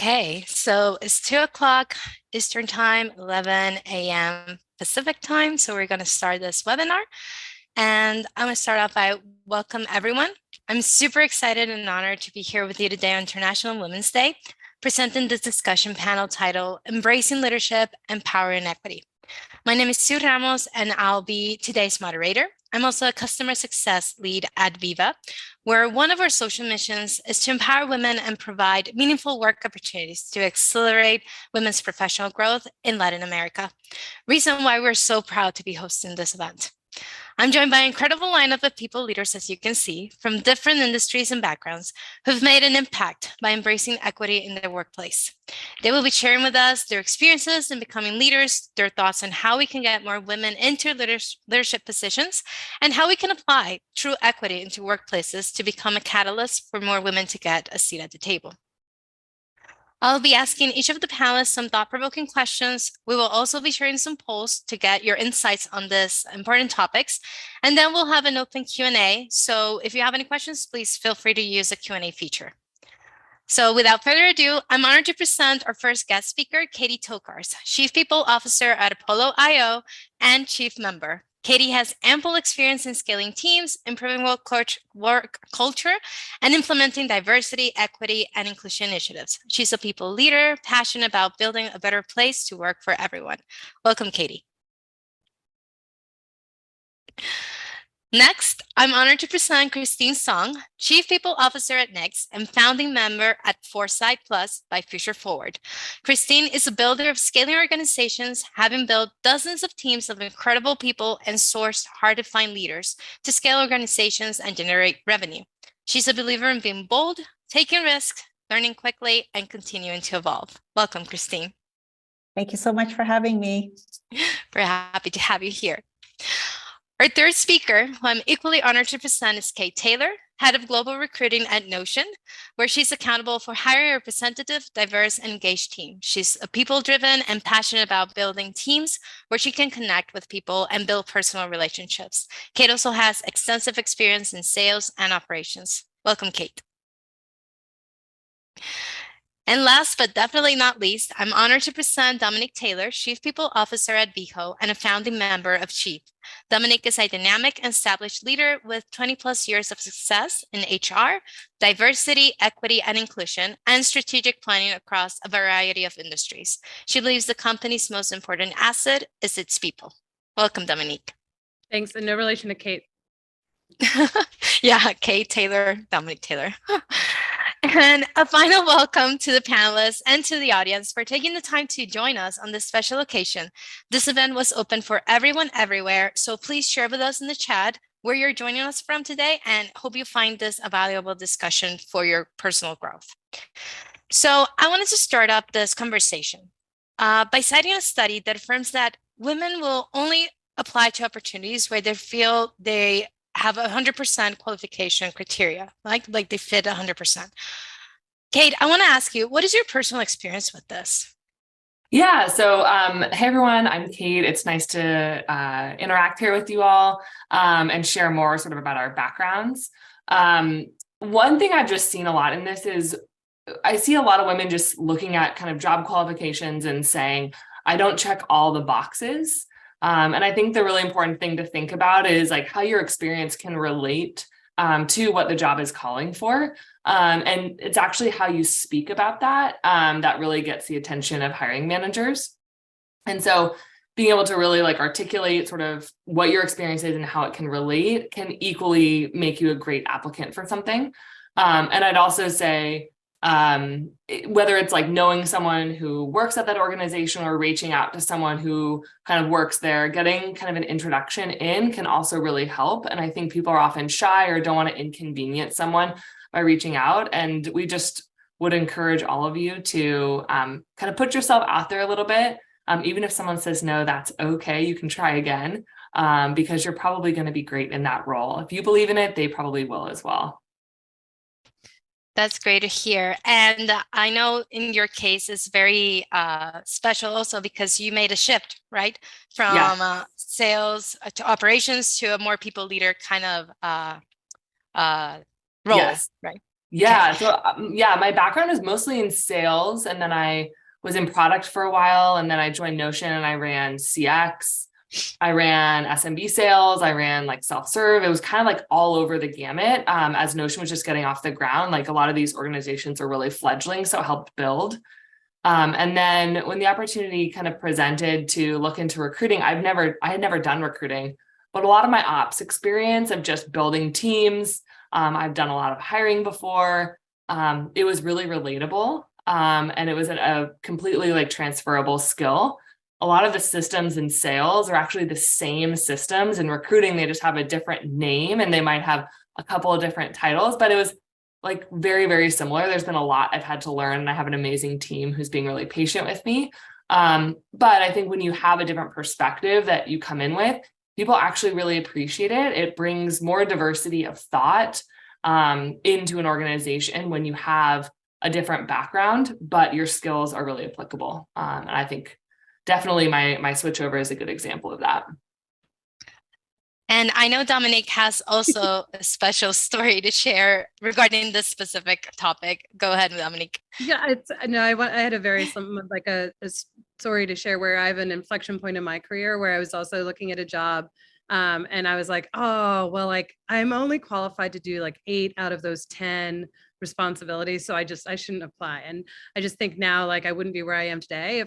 Okay, so it's 2 o'clock Eastern Time, 11 a.m. Pacific Time. So we're going to start this webinar. And I'm going to start off by welcome everyone. I'm super excited and honored to be here with you today on International Women's Day, presenting this discussion panel titled Embracing Leadership and Power and Equity. My name is Sue Ramos, and I'll be today's moderator. I'm also a customer success lead at Viva, where one of our social missions is to empower women and provide meaningful work opportunities to accelerate women's professional growth in Latin America. Reason why we're so proud to be hosting this event. I'm joined by an incredible lineup of people leaders, as you can see, from different industries and backgrounds who've made an impact by embracing equity in their workplace. They will be sharing with us their experiences in becoming leaders, their thoughts on how we can get more women into leadership positions, and how we can apply true equity into workplaces to become a catalyst for more women to get a seat at the table. I'll be asking each of the panelists some thought-provoking questions. We will also be sharing some polls to get your insights on this important topics. And then we'll have an open Q&A. So if you have any questions, please feel free to use the Q&A feature. So without further ado, I'm honored to present our first guest speaker, Katie Tokars, Chief People Officer at Apollo IO and Chief Member. Katie has ample experience in scaling teams, improving work culture, and implementing diversity, equity, and inclusion initiatives. She's a people leader, passionate about building a better place to work for everyone. Welcome, Katie. Next, I'm honored to present Christine Song, Chief People Officer at Next and founding member at Foresight Plus by Future Forward. Christine is a builder of scaling organizations, having built dozens of teams of incredible people and sourced hard-to-find leaders to scale organizations and generate revenue. She's a believer in being bold, taking risks, learning quickly, and continuing to evolve. Welcome, Christine. Thank you so much for having me. We're happy to have you here. Our third speaker, who I'm equally honored to present, is Kate Taylor, Head of Global Recruiting at Notion, where she's accountable for hiring a representative, diverse, and engaged team. She's a people-driven and passionate about building teams where she can connect with people and build personal relationships. Kate also has extensive experience in sales and operations. Welcome, Kate. And last but definitely not least, I'm honored to present Dominic Taylor, Chief People Officer at Vivo and a founding member of Chief. Dominic is a dynamic and established leader with 20 plus years of success in HR, diversity, equity, and inclusion, and strategic planning across a variety of industries. She believes the company's most important asset is its people. Welcome, Dominic. Thanks, and no relation to Kate. Yeah, Kate Taylor, Dominic Taylor. And a final welcome to the panelists and to the audience for taking the time to join us on this special occasion. This event was open for everyone everywhere, so please share with us in the chat where you're joining us from today, and hope you find this a valuable discussion for your personal growth. So I wanted to start up this conversation by citing a study that affirms that women will only apply to opportunities where they feel they have 100% qualification criteria, like they fit 100%. Kate, I want to ask you, what is your personal experience with this? Yeah, so hey everyone, I'm Kate. It's nice to interact here with you all and share more sort of about our backgrounds. One thing I've just seen a lot in this is I see a lot of women just looking at kind of job qualifications and saying, I don't check all the boxes. And I think the really important thing to think about is like how your experience can relate to what the job is calling for. And it's actually how you speak about that that really gets the attention of hiring managers. And so being able to really like articulate sort of what your experience is and how it can relate can equally make you a great applicant for something. And I'd also say, whether it's like knowing someone who works at that organization or reaching out to someone who kind of works there, getting kind of an introduction in can also really help. And I think people are often shy or don't want to inconvenience someone by reaching out. And we just would encourage all of you to kind of put yourself out there a little bit. Even if someone says no, that's okay. You can try again because you're probably going to be great in that role. If you believe in it, they probably will as well. That's great to hear. And I know in your case it's very special also because you made a shift, right? From sales to operations to a more people leader kind of role, yes. right? Yeah. So my background is mostly in sales, and then I was in product for a while, and then I joined Notion and I ran CX. I ran SMB sales. I ran like self-serve. It was kind of like all over the gamut. As Notion was just getting off the ground, like a lot of these organizations are really fledgling, so it helped build. And then when the opportunity kind of presented to look into recruiting, I had never done recruiting, but a lot of my ops experience of just building teams. I've done a lot of hiring before. It was really relatable. And it was a completely like transferable skill. A lot of the systems in sales are actually the same systems in recruiting. They just have a different name and they might have a couple of different titles, but it was like very, very similar. There's been a lot I've had to learn, and I have an amazing team who's being really patient with me. But I think when you have a different perspective that you come in with, people actually really appreciate it. It brings more diversity of thought into an organization when you have a different background, but your skills are really applicable. And I think definitely my switchover is a good example of that. And I know Dominique has also a special story to share regarding this specific topic. Go ahead, Dominique. Yeah, I had a very like a story to share where I have an inflection point in my career where I was also looking at a job. And I was like, oh, well, like I'm only qualified to do like 8 out of those 10 responsibilities. So I shouldn't apply. And I just think now, like I wouldn't be where I am today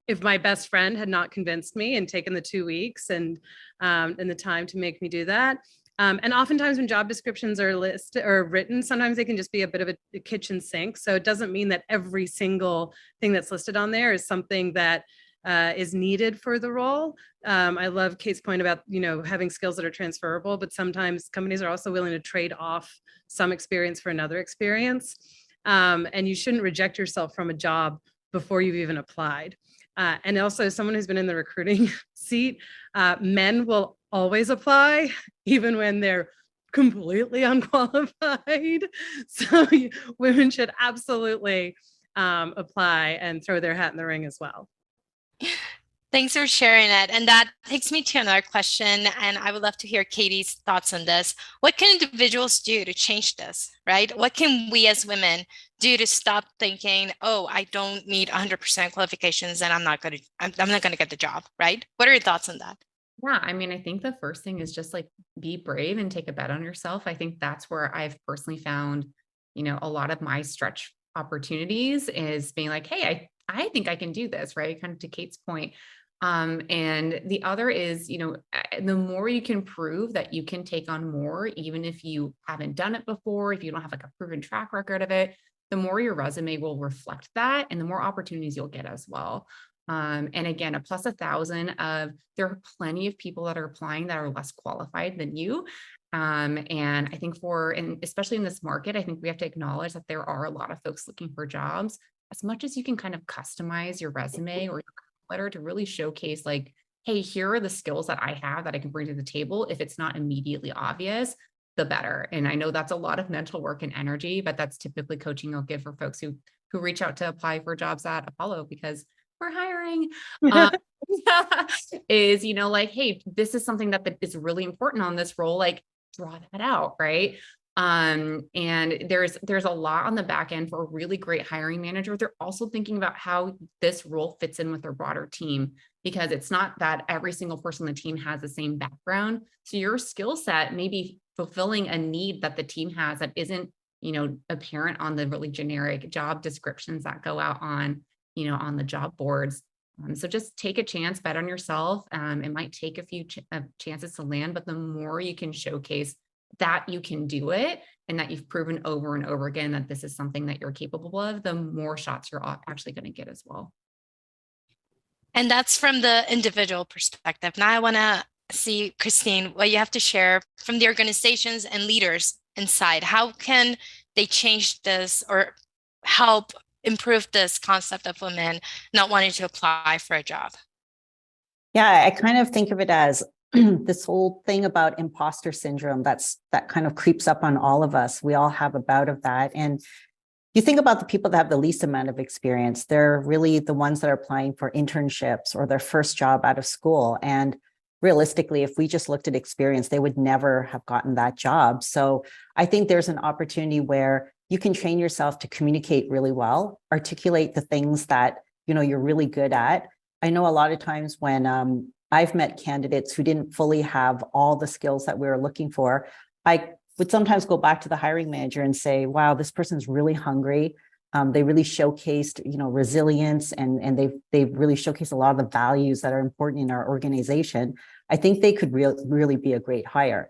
if my best friend had not convinced me and taken the 2 weeks and the time to make me do that. And oftentimes when job descriptions are listed or written, sometimes they can just be a bit of a kitchen sink. So it doesn't mean that every single thing that's listed on there is something that is needed for the role. I love Kate's point about, having skills that are transferable, but sometimes companies are also willing to trade off some experience for another experience. And you shouldn't reject yourself from a job before you've even applied. And also, someone who's been in the recruiting seat, men will always apply, even when they're completely unqualified. So women should absolutely apply and throw their hat in the ring as well. Thanks for sharing it. And that takes me to another question. And I would love to hear Katie's thoughts on this. What can individuals do to change this, right? What can we as women do to stop thinking, oh, I don't need 100% qualifications and I'm not going to get the job, right? What are your thoughts on that? Yeah, I mean, I think the first thing is just like be brave and take a bet on yourself. I think that's where I've personally found, a lot of my stretch opportunities is being like, hey, I think I can do this, right? Kind of to Kate's point. And the other is, the more you can prove that you can take on more, even if you haven't done it before, if you don't have like a proven track record of it, the more your resume will reflect that and the more opportunities you'll get as well. And again, a plus 1,000 of there are plenty of people that are applying that are less qualified than you. And I think and especially in this market, I think we have to acknowledge that there are a lot of folks looking for jobs. As much as you can kind of customize your resume or your letter to really showcase like, hey, here are the skills that I have that I can bring to the table. If it's not immediately obvious, the better. And I know that's a lot of mental work and energy, but that's typically coaching I'll give for folks who reach out to apply for jobs at Apollo because we're hiring. Is, like, hey, this is something that is really important on this role. Like, draw that out, right? And there's a lot on the back end for a really great hiring manager. They're also thinking about how this role fits in with their broader team, because it's not that every single person on the team has the same background. So your skill set may be fulfilling a need that the team has that isn't, apparent on the really generic job descriptions that go out on, on the job boards. So just take a chance, bet on yourself. It might take a few chances to land, but the more you can showcase that you can do it and that you've proven over and over again that this is something that you're capable of, the more shots you're actually going to get as well. And that's from the individual perspective. Now I want to see, Christine, what you have to share from the organizations and leaders inside. How can they change this or help improve this concept of women not wanting to apply for a job? Yeah, I kind of think of it as this whole thing about imposter syndrome that kind of creeps up on all of us. We all have a bout of that. And you think about the people that have the least amount of experience, they're really the ones that are applying for internships or their first job out of school. And realistically, if we just looked at experience, they would never have gotten that job. So I think there's an opportunity where you can train yourself to communicate really well, articulate the things that, you're really good at. I know a lot of times when I've met candidates who didn't fully have all the skills that we were looking for, I would sometimes go back to the hiring manager and say, wow, this person's really hungry. They really showcased, resilience, and they've really showcased a lot of the values that are important in our organization. I think they could really be a great hire.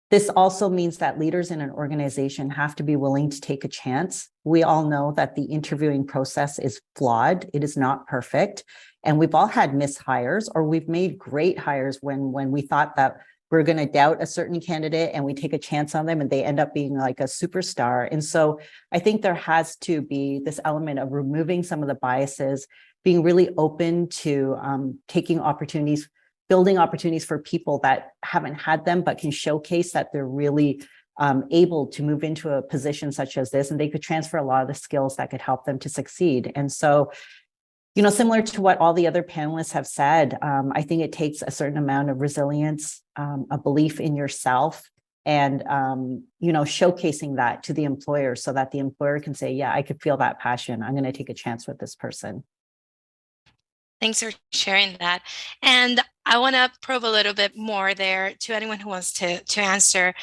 This also means that leaders in an organization have to be willing to take a chance. We all know that the interviewing process is flawed. It is not perfect. And we've all had mishires, or we've made great hires when we thought that we're going to doubt a certain candidate and we take a chance on them and they end up being like a superstar. And so I think there has to be this element of removing some of the biases, being really open to taking opportunities, building opportunities for people that haven't had them, but can showcase that they're really able to move into a position such as this, and they could transfer a lot of the skills that could help them to succeed. And so, similar to what all the other panelists have said, I think it takes a certain amount of resilience, a belief in yourself, and, showcasing that to the employer so that the employer can say, yeah, I could feel that passion. I'm going to take a chance with this person. Thanks for sharing that. And I want to probe a little bit more there to anyone who wants to answer.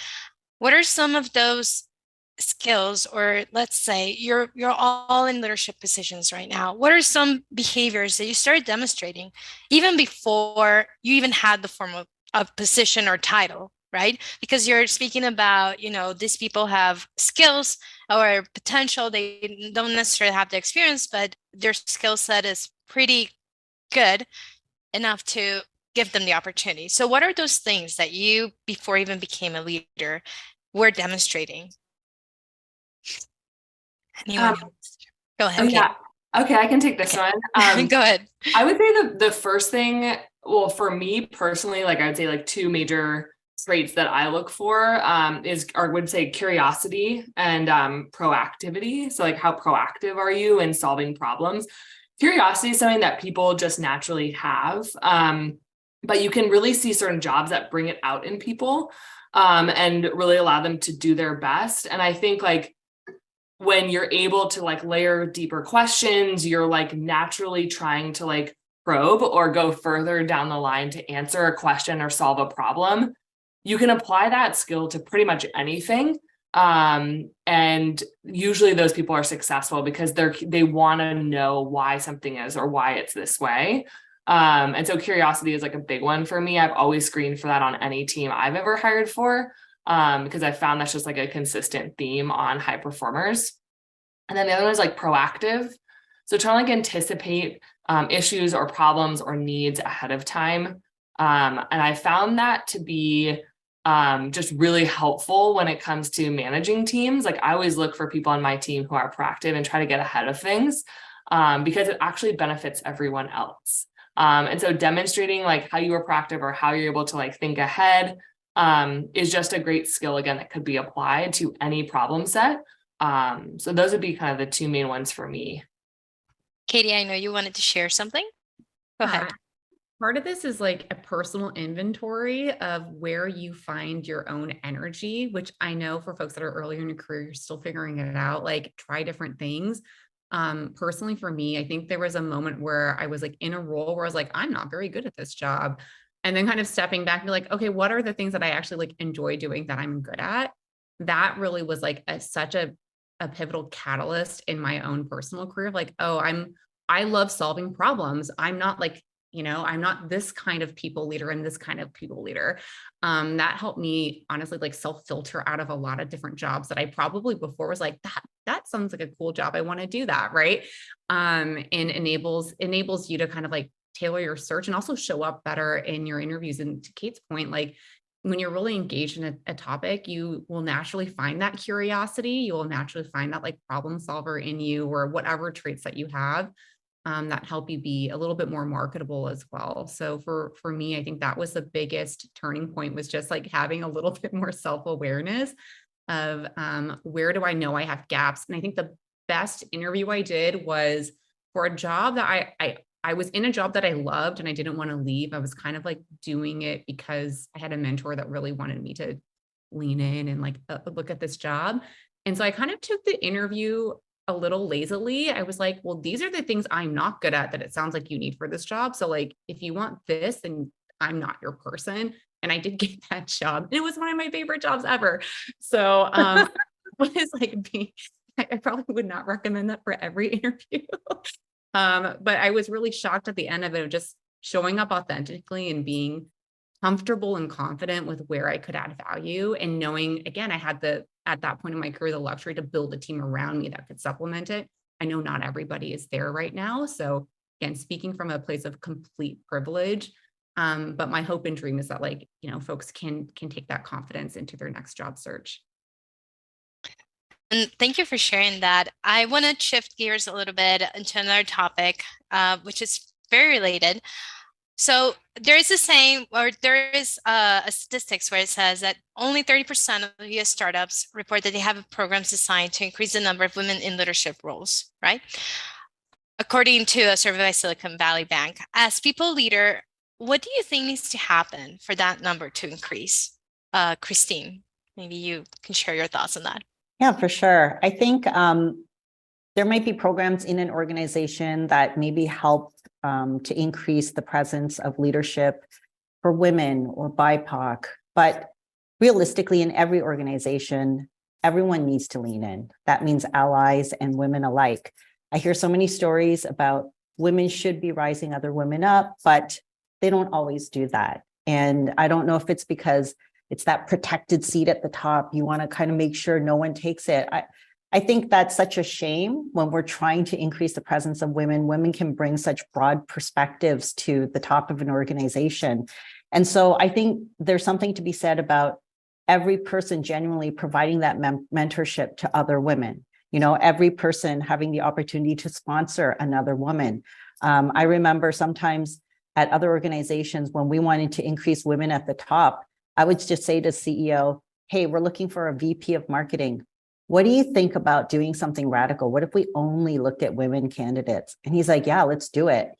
What are some of those skills, or let's say you're all in leadership positions right now. What are some behaviors that you started demonstrating even before you even had the form of position or title, right? Because you're speaking about, these people have skills or potential. They don't necessarily have the experience, but their skill set is pretty good enough to give them the opportunity. So what are those things that you, before even became a leader, were demonstrating? Anyone? Go ahead. Yeah. Okay, I can take this one. Go ahead. I would say the first thing, well, for me personally, I would say two major traits that I look for would say curiosity and proactivity. So how proactive are you in solving problems? Curiosity is something that people just naturally have, but you can really see certain jobs that bring it out in people and really allow them to do their best. And I think when you're able to layer deeper questions, you're naturally trying to probe or go further down the line to answer a question or solve a problem. You can apply that skill to pretty much anything. And usually those people are successful because they want to know why something is or why it's this way. And so curiosity is a big one for me. I've always screened for that on any team I've ever hired for. Because I found that's just a consistent theme on high performers. And then the other one is proactive. So trying to anticipate issues or problems or needs ahead of time. And I found that to be just really helpful when it comes to managing teams. I always look for people on my team who are proactive and try to get ahead of things because it actually benefits everyone else. And so demonstrating how you are proactive or how you're able to think ahead is just a great skill, again, that could be applied to any problem set. So those would be kind of the two main ones for me. Katie, I know you wanted to share something. Go ahead. Part of this is a personal inventory of where you find your own energy, which I know for folks that are earlier in your career, you're still figuring it out, try different things. Personally, for me, I think there was a moment where I was in a role where I was I'm not very good at this job. And then kind of stepping back and be okay, what are the things that I actually enjoy doing that I'm good at? That really was such a pivotal catalyst in my own personal career. I love solving problems. I'm not I'm not this kind of people leader and this kind of people leader. That helped me honestly self-filter out of a lot of different jobs that I probably before was that sounds like a cool job. I want to do that. Right. And enables you to kind of tailor your search and also show up better in your interviews. And to Kate's point, when you're really engaged in a topic, you will naturally find that curiosity. You will naturally find that problem solver in you, or whatever traits that you have that help you be a little bit more marketable as well. So for me, I think that was the biggest turning point, was just having a little bit more self-awareness of where do I know I have gaps. And I think the best interview I did was for a job that I was in a job that I loved and I didn't want to leave. I was kind of doing it because I had a mentor that really wanted me to lean in and look at this job. And so I kind of took the interview a little lazily. I was like, well, these are the things I'm not good at that it sounds like you need for this job. So like, if you want this, then I'm not your person. And I did get that job. It was one of my favorite jobs ever. So was like I probably would not recommend that for every interview. But I was really shocked at the end of it, of just showing up authentically and being comfortable and confident with where I could add value, and knowing, again, I had at that point in my career, the luxury to build a team around me that could supplement it. I know not everybody is there right now. So again, speaking from a place of complete privilege, but my hope and dream is that, like, folks can take that confidence into their next job search. And thank you for sharing that. I want to shift gears a little bit into another topic, which is very related. So there is a saying, or there is a statistics where it says that only 30% of US startups report that they have programs designed to increase the number of women in leadership roles, right? According to a survey by Silicon Valley Bank. As people leader, what do you think needs to happen for that number to increase? Christine, maybe you can share your thoughts on that. Yeah, for sure. I think there might be programs in an organization that maybe help to increase the presence of leadership for women or BIPOC. But realistically, in every organization, everyone needs to lean in. That means allies and women alike. I hear so many stories about women should be rising other women up, but they don't always do that. And I don't know if it's because it's that protected seat at the top. You want to kind of make sure no one takes it. I think that's such a shame when we're trying to increase the presence of women. Women can bring such broad perspectives to the top of an organization. And so I think there's something to be said about every person genuinely providing that mentorship to other women. Every person having the opportunity to sponsor another woman. I remember sometimes at other organizations when we wanted to increase women at the top, I would just say to CEO, hey, we're looking for a VP of marketing. What do you think about doing something radical? What if we only looked at women candidates? And he's like, yeah, let's do it.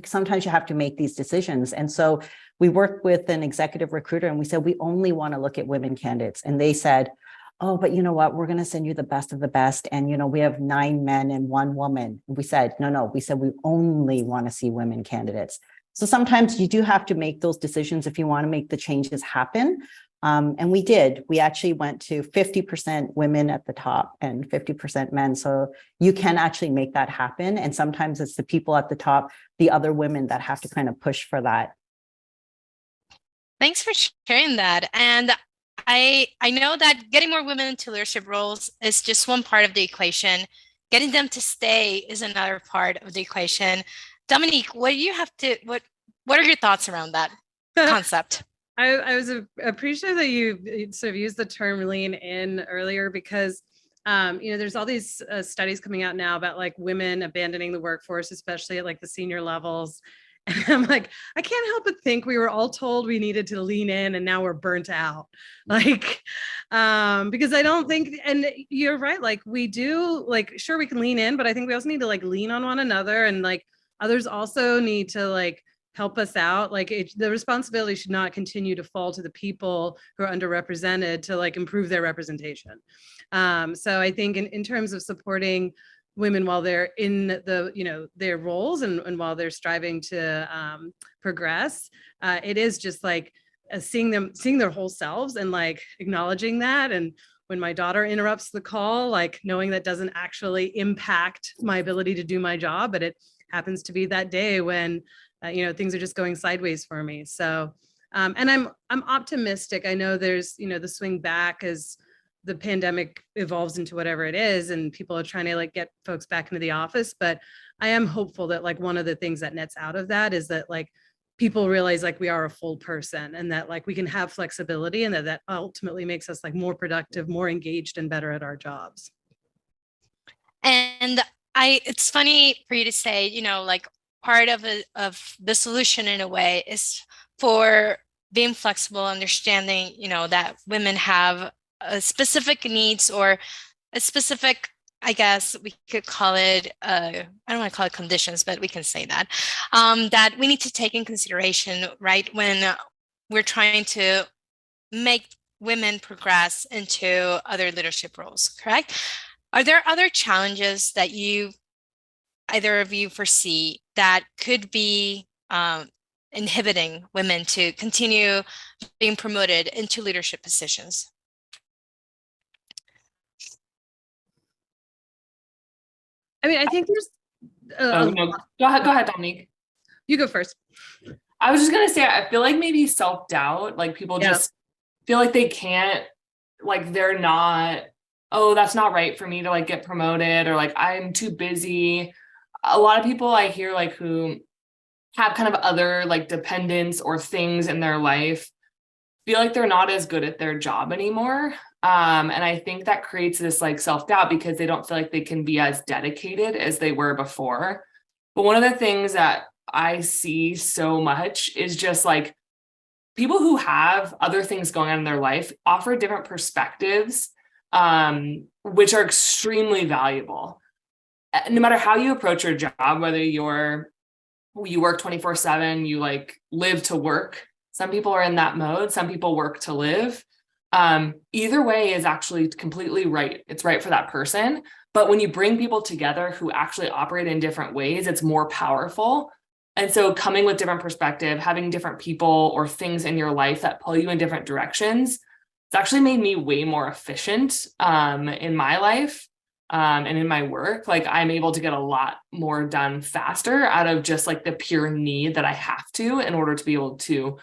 Sometimes you have to make these decisions. And so we worked with an executive recruiter and we said, we only want to look at women candidates. And they said, oh, but you know what? We're going to send you the best of the best. And, we have 9 men and 1 woman. And we said, no, we said, we only want to see women candidates. So sometimes you do have to make those decisions if you want to make the changes happen. And we did. We actually went to 50% women at the top and 50% men. So you can actually make that happen. And sometimes it's the people at the top, the other women that have to kind of push for that. Thanks for sharing that. And I know that getting more women into leadership roles is just one part of the equation. Getting them to stay is another part of the equation. Dominique, what are your thoughts around that concept? I was appreciative that you sort of used the term lean in earlier, because there's all these studies coming out now about like women abandoning the workforce, especially at like the senior levels. And I'm like, I can't help but think we were all told we needed to lean in and now we're burnt out. Like, because I don't think, and you're right, like we do, like, sure, we can lean in, but I think we also need to like lean on one another, and like others also need to like help us out. Like the responsibility should not continue to fall to the people who are underrepresented to like improve their representation. So I think in terms of supporting women while they're in their roles and while they're striving to progress, it is just like seeing their whole selves and like acknowledging that. And when my daughter interrupts the call, like knowing that doesn't actually impact my ability to do my job, but it happens to be that day when things are just going sideways for me. So and I'm optimistic. I know there's the swing back as the pandemic evolves into whatever it is, and people are trying to like get folks back into the office. But I am hopeful that like one of the things that nets out of that is that like people realize like we are a full person, and that like we can have flexibility, and that ultimately makes us like more productive, more engaged, and better at our jobs. And it's funny for you to say, like part of the solution in a way is for being flexible, understanding, that women have specific needs or a specific, I guess we could call it, I don't want to call it conditions, but we can say that, that we need to take in consideration, right? When we're trying to make women progress into other leadership roles, correct? Are there other challenges that either of you foresee that could be inhibiting women to continue being promoted into leadership positions? I mean, I think there's Oh, no, go ahead, Dominique. You go first. I was just gonna say, I feel like maybe self-doubt, like people just feel like they can't, like they're not, oh, that's not right for me to like get promoted, or like I'm too busy. A lot of people I hear like who have kind of other like dependents or things in their life feel like they're not as good at their job anymore. And I think that creates this like self-doubt because they don't feel like they can be as dedicated as they were before. But one of the things that I see so much is just like people who have other things going on in their life offer different perspectives, which are extremely valuable. No matter how you approach your job, whether you work 24/7, you like live to work. Some people are in that mode. Some people work to live. Either way is actually completely right. It's right for that person. But when you bring people together who actually operate in different ways, it's more powerful. And so coming with different perspective, having different people or things in your life that pull you in different directions, it's actually made me way more efficient in my life and in my work. Like I'm able to get a lot more done faster out of just like the pure need that I have to in order to be able to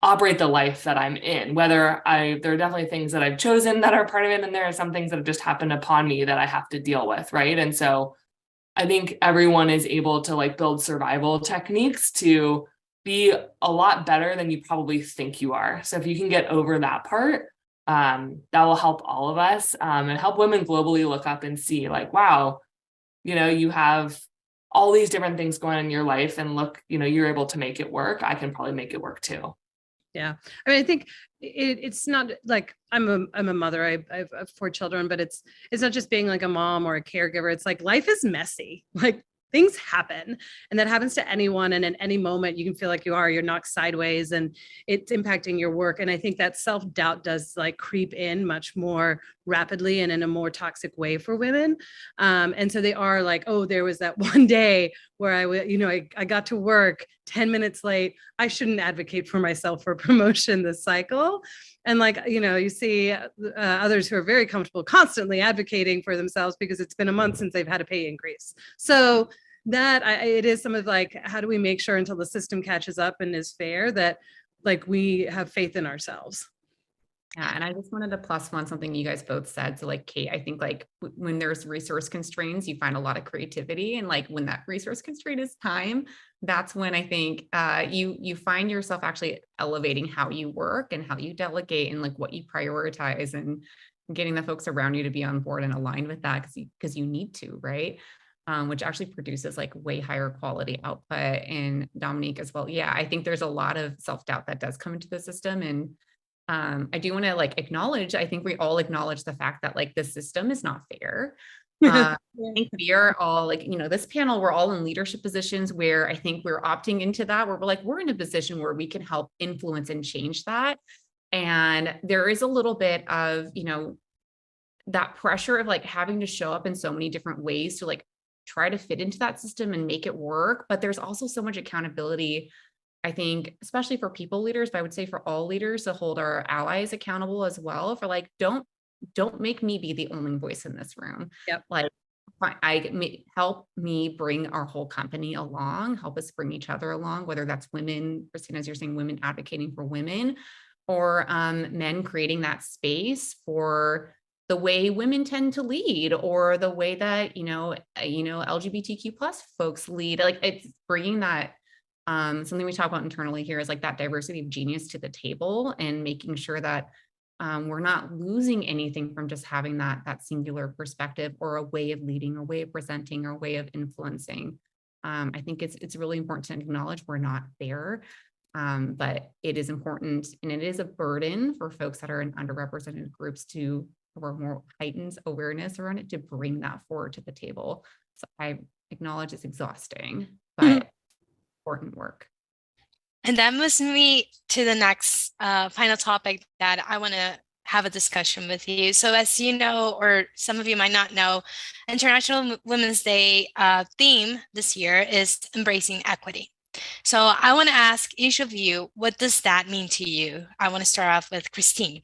operate the life that I'm in. There are definitely things that I've chosen that are part of it, and there are some things that have just happened upon me that I have to deal with, right? And so I think everyone is able to like build survival techniques to be a lot better than you probably think you are. So if you can get over that part, that will help all of us and help women globally look up and see like, wow, you have all these different things going on in your life, and look, you're able to make it work. I can probably make it work too. Yeah. I mean, I think it's not like I'm a mother. I have 4 children, but it's not just being like a mom or a caregiver. It's like life is messy. Like things happen, and that happens to anyone. And at any moment you can feel like you're knocked sideways and it's impacting your work. And I think that self-doubt does like creep in much more rapidly and in a more toxic way for women. And so they are like, oh, there was that one day where I got to work 10 minutes late. I shouldn't advocate for myself for promotion this cycle. And like, you see others who are very comfortable constantly advocating for themselves because it's been a month since they've had a pay increase. So that it is some of like, how do we make sure until the system catches up and is fair that like we have faith in ourselves? Yeah, and I just wanted to plus one something you guys both said. So like Kate, I think like when there's resource constraints, you find a lot of creativity, and like when that resource constraint is time, that's when I think you find yourself actually elevating how you work and how you delegate and like what you prioritize, and getting the folks around you to be on board and aligned with that because you need to, right? Which actually produces like way higher quality output. And Dominique as well. Yeah, I think there's a lot of self-doubt that does come into the system, and I do want to like acknowledge, I think we all acknowledge the fact that like the system is not fair. I think we are all like, this panel, we're all in leadership positions where I think we're opting into that, where we're in a position where we can help influence and change that. And there is a little bit of, that pressure of like having to show up in so many different ways to like try to fit into that system and make it work. But there's also so much accountability, I think, especially for people leaders, but I would say for all leaders, to hold our allies accountable as well, for like, don't make me be the only voice in this room. Yep. Like help me bring our whole company along, help us bring each other along, whether that's women, Christina, as you're saying, women advocating for women, or men creating that space for the way women tend to lead, or the way that, LGBTQ plus folks lead. Like it's bringing that, something we talk about internally here is like that diversity of genius to the table, and making sure that we're not losing anything from just having that singular perspective, or a way of leading, or way of presenting, or way of influencing. I think it's really important to acknowledge we're not there, but it is important, and it is a burden for folks that are in underrepresented groups to, or more heightened awareness around it, to bring that forward to the table. So I acknowledge it's exhausting, but important work. And that moves me to the next final topic that I want to have a discussion with you. So as you know, or some of you might not know, International Women's Day theme this year is embracing equity. So I want to ask each of you, what does that mean to you? I want to start off with Christine.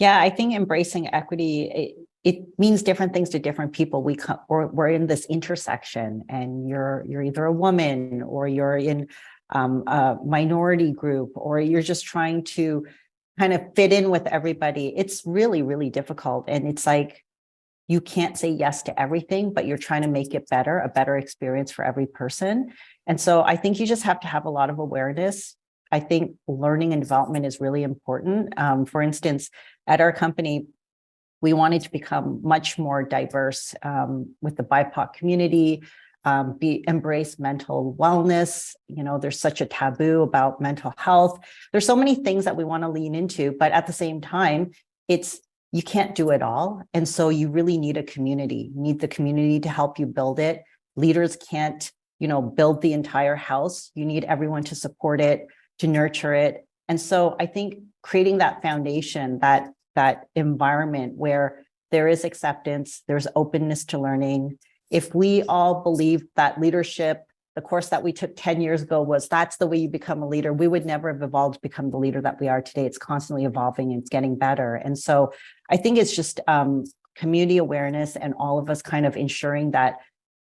Yeah, I think embracing equity, it means different things to different people. We're in this intersection, and you're either a woman, or you're in a minority group, or you're just trying to kind of fit in with everybody. It's really, really difficult. And it's like, you can't say yes to everything, but you're trying to make it better, a better experience for every person. And so I think you just have to have a lot of awareness. I think learning and development is really important. For instance, at our company, we wanted to become much more diverse with the BIPOC community, embrace mental wellness. You know, there's such a taboo about mental health. There's so many things that we want to lean into, but at the same time, you can't do it all. And so you really need a community. You need the community to help you build it. Leaders can't, build the entire house. You need everyone to support it, to nurture it. And so I think creating that foundation, that environment where there is acceptance, there's openness to learning. If we all believe that leadership, the course that we took 10 years ago that's the way you become a leader, we would never have evolved to become the leader that we are today. It's constantly evolving and it's getting better. And so I think it's just community awareness, and all of us kind of ensuring that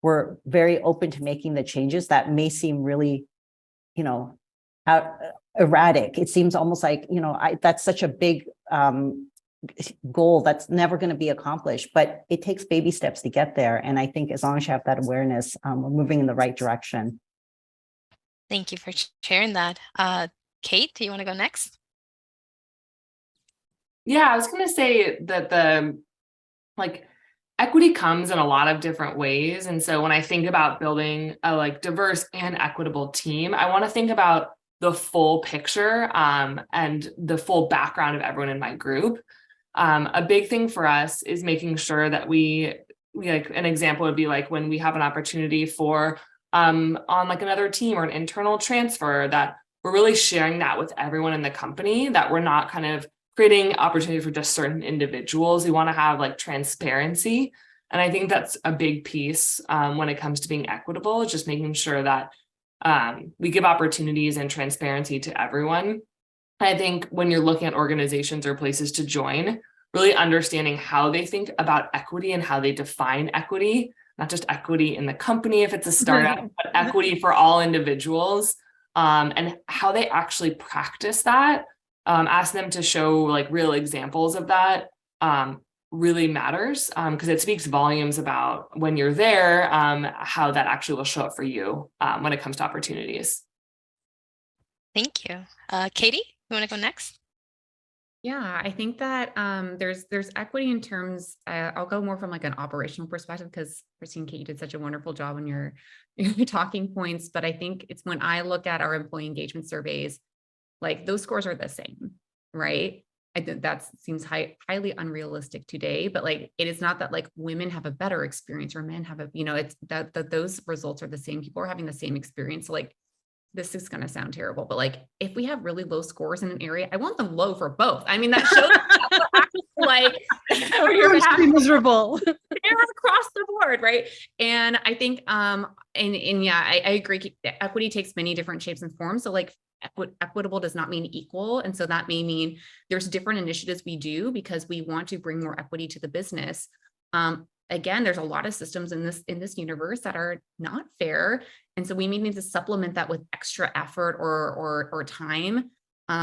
we're very open to making the changes that may seem really, erratic. It seems almost like, that's such a big goal that's never going to be accomplished, but it takes baby steps to get there. And I think as long as you have that awareness, we're moving in the right direction. Thank you for sharing that. Kate, do you want to go next? Yeah, I was going to say that equity comes in a lot of different ways. And so when I think about building a diverse and equitable team, I want to think about the full picture and the full background of everyone in my group. A big thing for us is making sure that we an example would be when we have an opportunity for on another team or an internal transfer, that we're really sharing that with everyone in the company, that we're not kind of creating opportunity for just certain individuals. We want to have transparency. And I think that's a big piece when it comes to being equitable, just making sure that we give opportunities and transparency to everyone. I think when you're looking at organizations or places to join, really understanding how they think about equity and how they define equity, not just equity in the company if it's a startup, but equity for all individuals, and how they actually practice that. Ask them to show real examples of that really matters, because it speaks volumes about when you're there, how that actually will show up for you when it comes to opportunities. Thank you. Katie, you want to go next? Yeah, I think that there's equity in terms, I'll go more from an operational perspective, because Christine, Kate, you did such a wonderful job on your talking points. But I think it's when I look at our employee engagement surveys, those scores are the same, right? I think that seems highly unrealistic today, but it is not that women have a better experience or men have it's that those results are the same. People are having the same experience. So this is going to sound terrible, but if we have really low scores in an area, I want them low for both. I mean, that shows you're miserable. They're across the board, right? And I think, yeah, I agree. Equity takes many different shapes and forms. So equitable does not mean equal. And so that may mean there's different initiatives we do because we want to bring more equity to the business. Again, there's a lot of systems in this universe that are not fair. And so we may need to supplement that with extra effort or time,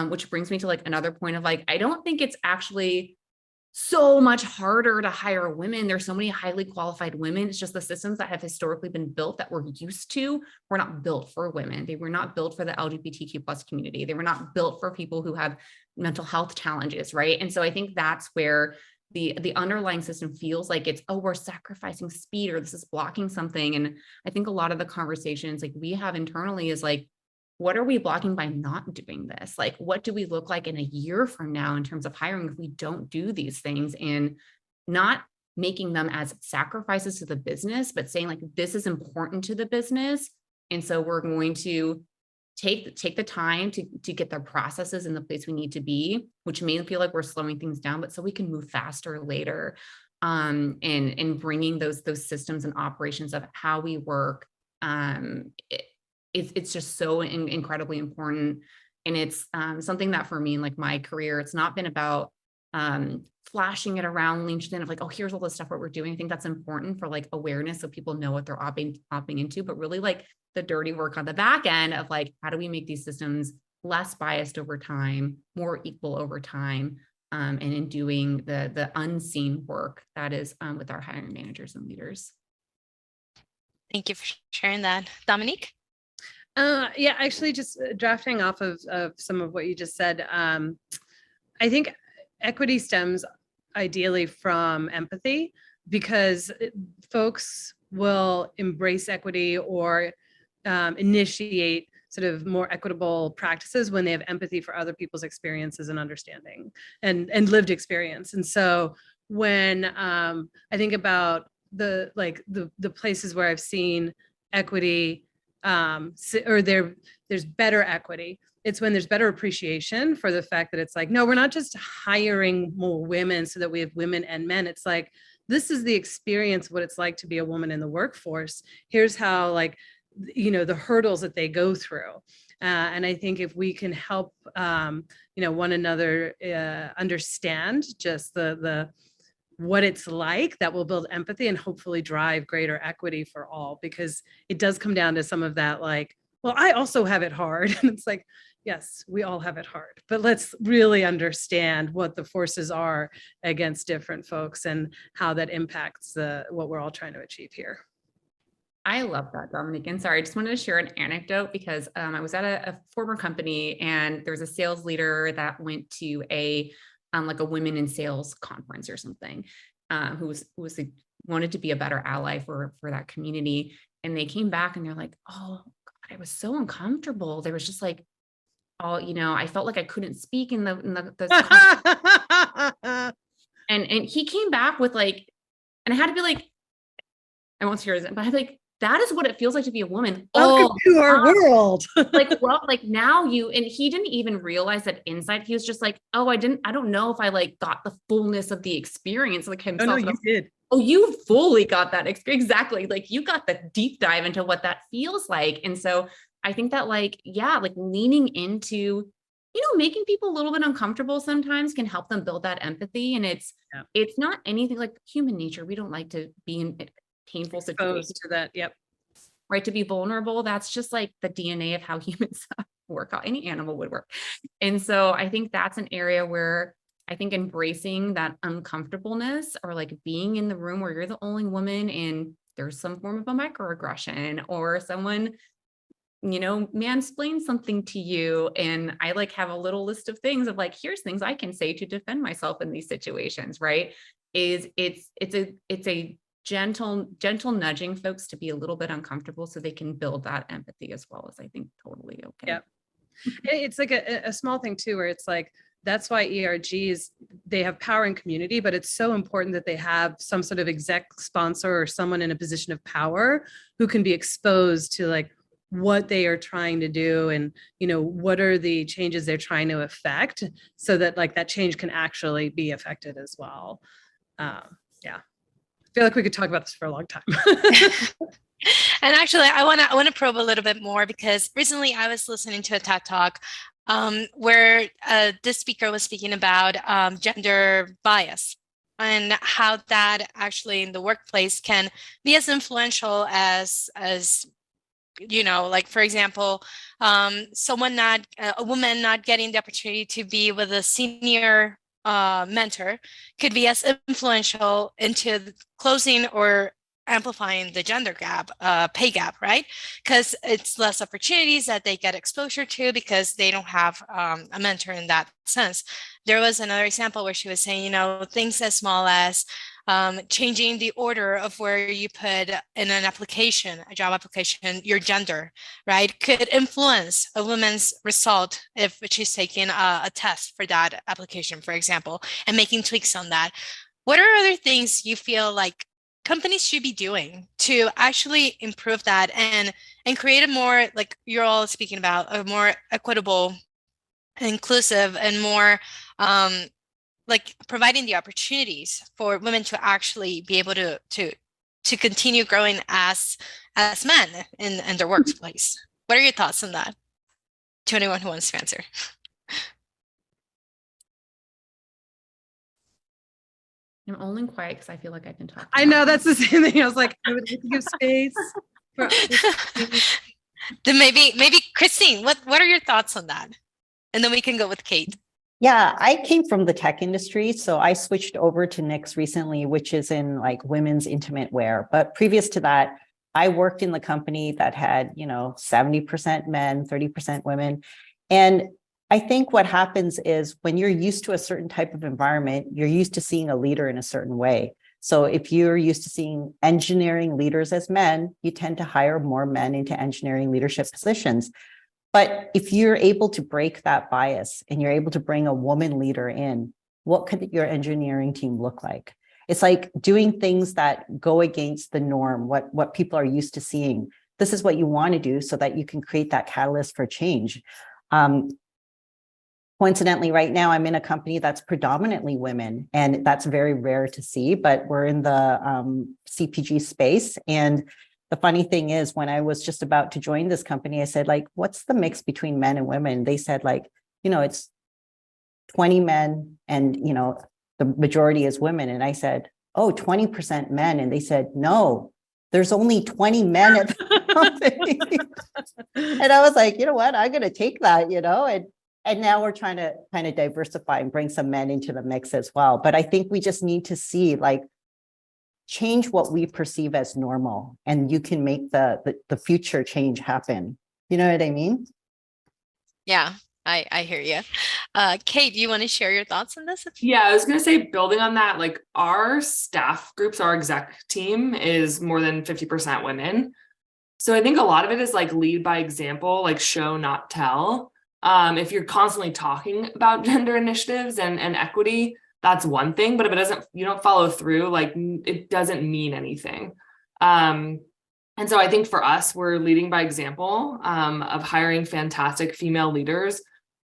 which brings me to another point of I don't think it's actually so much harder to hire women. There's so many highly qualified women. It's just the systems that have historically been built that we're used to were not built for women. They were not built for the LGBTQ plus community. They were not built for people who have mental health challenges, right? And so I think that's where the underlying system feels like it's, oh, we're sacrificing speed or this is blocking something. And I think a lot of the conversations we have internally is what are we blocking by not doing this? What do we look like in a year from now in terms of hiring if we don't do these things, and not making them as sacrifices to the business, but saying this is important to the business. And so we're going to take the time to get their processes in the place we need to be, which may feel like we're slowing things down, but so we can move faster later. And bringing those systems and operations of how we work. It's just so incredibly important. And it's something that for me in like my career, it's not been about flashing it around LinkedIn of like, oh, here's all the stuff what we're doing. I think that's important for like awareness so people know what they're opting into, but really like the dirty work on the back end of like, how do we make these systems less biased over time, more equal over time, and in doing the unseen work that is with our hiring managers and leaders. Thank you for sharing that. Dominique? Yeah, actually just drafting off of some of what you just said. I think equity stems ideally from empathy, because folks will embrace equity or initiate sort of more equitable practices when they have empathy for other people's experiences and understanding and lived experience. And so when I think about the places where I've seen equity or there's better equity, it's when there's better appreciation for the fact that it's like, no, we're not just hiring more women so that we have women and men. It's like, this is the experience of what it's like to be a woman in the workforce. Here's how, like, you know, the hurdles that they go through. And I think if we can help, one another understand just the what it's like, that will build empathy and hopefully drive greater equity for all, because it does come down to some of that, like, well, I also have it hard. And it's like, yes, we all have it hard, but let's really understand what the forces are against different folks and how that impacts what we're all trying to achieve here. I love that, Dominique. And sorry, I just wanted to share an anecdote because I was at a former company and there was a sales leader that went to like a women in sales conference or something, who wanted to be a better ally for that community. And they came back and they're like, oh God, I was so uncomfortable. There was just like, oh, I felt like I couldn't speak in the and he came back with like, and I had to be like, I won't hear it, but I had like, that is what it feels like to be a woman. Welcome to our world. Like, well, like now and he didn't even realize that inside. He was just like, oh, I don't know if I like got the fullness of the experience, like himself. Oh, no, you did. Oh, you fully got that experience. Exactly. Like you got the deep dive into what that feels like. And so I think that like, yeah, like leaning into, making people a little bit uncomfortable sometimes can help them build that empathy. And it's not anything like human nature. We don't like to be in painful situations to that. Yep. Right. To be vulnerable. That's just like the DNA of how humans work, how any animal would work. And so I think that's an area where I think embracing that uncomfortableness, or like being in the room where you're the only woman and there's some form of a microaggression, or someone, mansplain something to you. And I like have a little list of things of like, here's things I can say to defend myself in these situations. Right. It's a gentle nudging folks to be a little bit uncomfortable so they can build that empathy as well, as I think totally okay. Yeah. It's like a small thing too, where it's like, that's why ERGs, they have power in community, but it's so important that they have some sort of exec sponsor or someone in a position of power who can be exposed to like what they are trying to do and, what are the changes they're trying to affect, so that like that change can actually be affected as well. Yeah. I feel like we could talk about this for a long time. And actually, I want to probe a little bit more, because recently I was listening to a TED Talk where this speaker was speaking about gender bias and how that actually in the workplace can be as influential as like, for example, a woman not getting the opportunity to be with a senior mentor could be as influential into closing or amplifying the gender gap, pay gap, right? Because it's less opportunities that they get exposure to because they don't have a mentor in that sense. There was another example where she was saying, things as small as changing the order of where you put in an application, a job application, your gender, right, could influence a woman's result if she's taking a test for that application, for example, and making tweaks on that. What are other things you feel like companies should be doing to actually improve that and create a more, like you're all speaking about, a more equitable, inclusive, and more like providing the opportunities for women to actually be able to continue growing as men in their workplace. What are your thoughts on that? To anyone who wants to answer. I'm only quiet because I feel like I can talk. I know that's the same thing. I was like, I would like to give space. Then maybe Christine, what are your thoughts on that? And then we can go with Kate. Yeah, I came from the tech industry, so I switched over to Knix recently, which is in like women's intimate wear. But previous to that, I worked in the company that had, 70% men, 30% women. And I think what happens is when you're used to a certain type of environment, you're used to seeing a leader in a certain way. So if you're used to seeing engineering leaders as men, you tend to hire more men into engineering leadership positions. But if you're able to break that bias and you're able to bring a woman leader in, what could your engineering team look like? It's like doing things that go against the norm, what people are used to seeing. This is what you want to do so that you can create that catalyst for change. Coincidentally, right now, I'm in a company that's predominantly women, and that's very rare to see, but we're in the CPG space. And the funny thing is, when I was just about to join this company, I said, like, what's the mix between men and women? They said, like, it's 20 men and, the majority is women. And I said, oh, 20% men. And they said, no, there's only 20 men at the company. And I was like, you know what, I'm going to take that, and now we're trying to kind of diversify and bring some men into the mix as well. But I think we just need to see, like, change what we perceive as normal, and you can make the future change happen. You know what I mean? Yeah, I hear you. Kate, do you want to share your thoughts on this? Yeah, I was going to say, building on that, like our staff groups, our exec team is more than 50% women. So I think a lot of it is like lead by example, like show, not tell. If you're constantly talking about gender initiatives and equity, that's one thing, but if you don't follow through, like it doesn't mean anything. And so I think for us, we're leading by example of hiring fantastic female leaders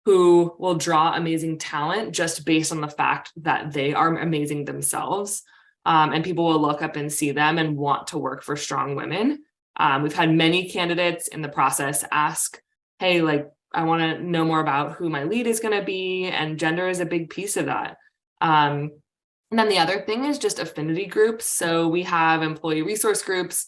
who will draw amazing talent just based on the fact that they are amazing themselves. And people will look up and see them and want to work for strong women. We've had many candidates in the process ask, hey, like, I want to know more about who my lead is going to be, and gender is a big piece of that. And then the other thing is just affinity groups. So we have employee resource groups.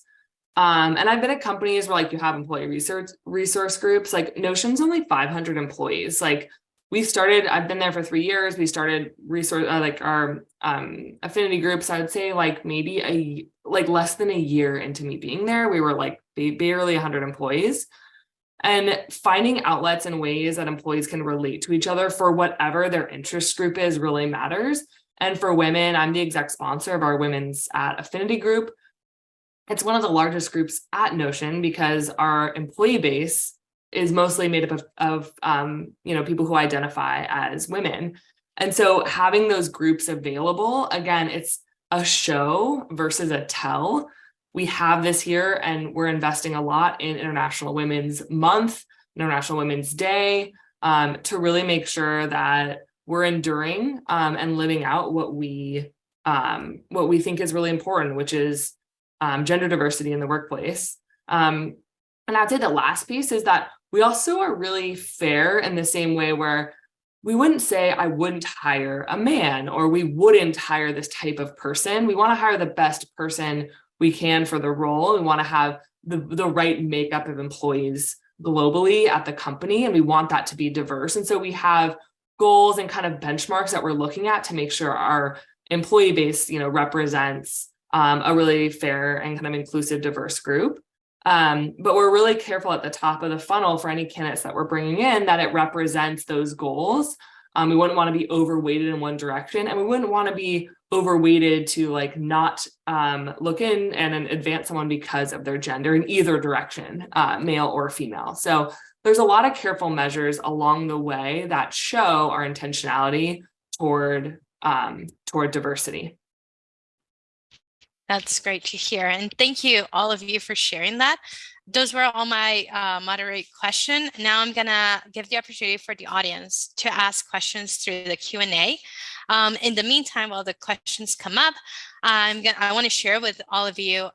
And I've been at companies where like you have employee resource groups, like Notion's only 500 employees. Like I've been there for 3 years. We started our affinity groups, I would say like maybe less than a year into me being there. We were like barely 100 employees. And finding outlets and ways that employees can relate to each other for whatever their interest group is really matters. And for women, I'm the exec sponsor of our Women's at Affinity group. It's one of the largest groups at Notion because our employee base is mostly made up of people who identify as women. And so having those groups available, again, it's a show versus a tell. We have this here, and we're investing a lot in International Women's Month, International Women's Day, to really make sure that we're enduring and living out what we think is really important, which is gender diversity in the workplace. And I'd say the last piece is that we also are really fair in the same way where we wouldn't say I wouldn't hire a man or we wouldn't hire this type of person. We want to hire the best person we can for the role. We want to have the right makeup of employees globally at the company, and we want that to be diverse. And so we have goals and kind of benchmarks that we're looking at to make sure our employee base, represents a really fair and kind of inclusive, diverse group. But we're really careful at the top of the funnel for any candidates that we're bringing in that it represents those goals. We wouldn't want to be overweighted in one direction, and we wouldn't want to be overweighted to like not look in and advance someone because of their gender in either direction, male or female. So there's a lot of careful measures along the way that show our intentionality toward diversity. That's great to hear. And thank you, all of you, for sharing that. Those were all my moderate question. Now I'm gonna give the opportunity for the audience to ask questions through the Q&A. In the meantime, while the questions come up, I want to share with all of you,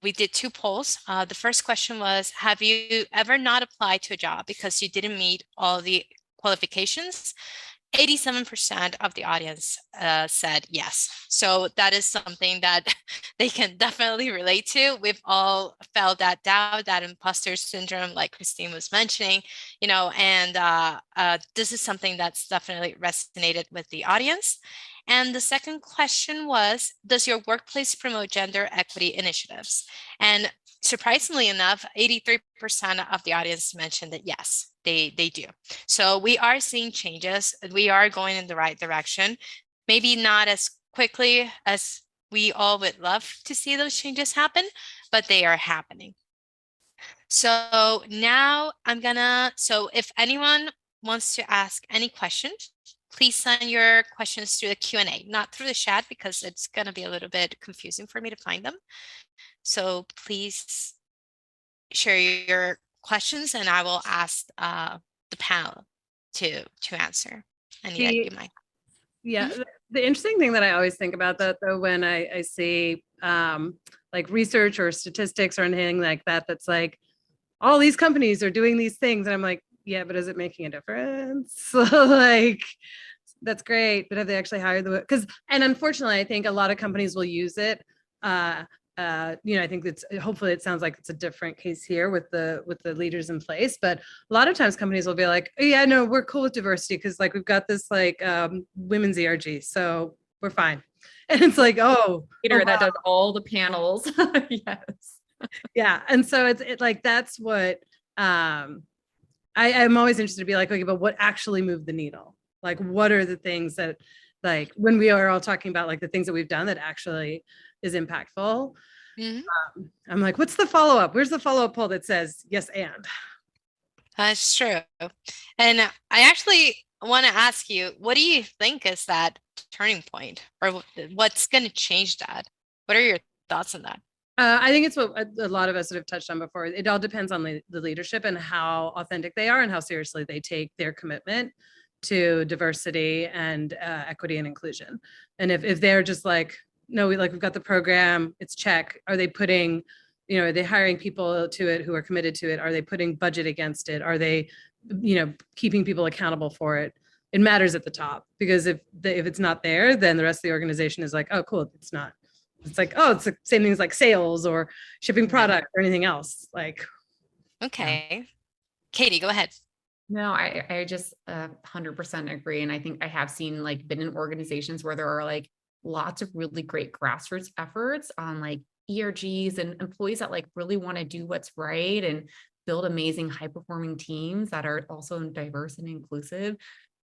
we did 2 polls. The first question was, have you ever not applied to a job because you didn't meet all the qualifications? 87% of the audience said yes. So that is something that they can definitely relate to. We've all felt that doubt, that imposter syndrome, like Christine was mentioning, and this is something that's definitely resonated with the audience. And the second question was, does your workplace promote gender equity initiatives? And surprisingly enough, 83% of the audience mentioned that yes, they do. So we are seeing changes. We are going in the right direction. Maybe not as quickly as we all would love to see those changes happen, but they are happening. So now so if anyone wants to ask any questions, please send your questions through the Q&A, not through the chat, because it's going to be a little bit confusing for me to find them. So please share your questions and I will ask the panel to answer any that you might. Yeah, the interesting thing that I always think about that though, when I see like research or statistics or anything like that, that's like all these companies are doing these things, and I'm like, yeah, but is it making a difference? So like, that's great, but have they actually hired and unfortunately, I think a lot of companies will use it. I think hopefully it sounds like it's a different case here with the leaders in place, but a lot of times companies will be like, oh, yeah, no, we're cool with diversity because like we've got this like women's ERG, so we're fine. And it's like, that does all the panels. Yes. Yeah. And so it's like, that's what I'm always interested to be like, okay, but what actually moved the needle? Like, what are the things that, like, when we are all talking about like the things that we've done that actually is impactful? Mm-hmm. I'm like, what's the follow-up? Where's the follow-up poll that says yes and? That's true. And I actually want to ask you, what do you think is that turning point, or what's going to change that? What are your thoughts on that? I think it's what a lot of us have touched on before. It all depends on the leadership and how authentic they are and how seriously they take their commitment to diversity and equity and inclusion. And if they're just like, no, we've got the program, it's check. Are they putting, are they hiring people to it who are committed to it? Are they putting budget against it? Are they, keeping people accountable for it? It matters at the top, because if it's not there, then the rest of the organization is like, oh, cool, it's not. It's like, oh, it's the same things like sales or shipping product or anything else. Like, okay. Yeah. Katie, go ahead. No, I just 100% agree. And I think I have seen like been in organizations where there are like lots of really great grassroots efforts on like ERGs and employees that like really want to do what's right and build amazing high performing teams that are also diverse and inclusive.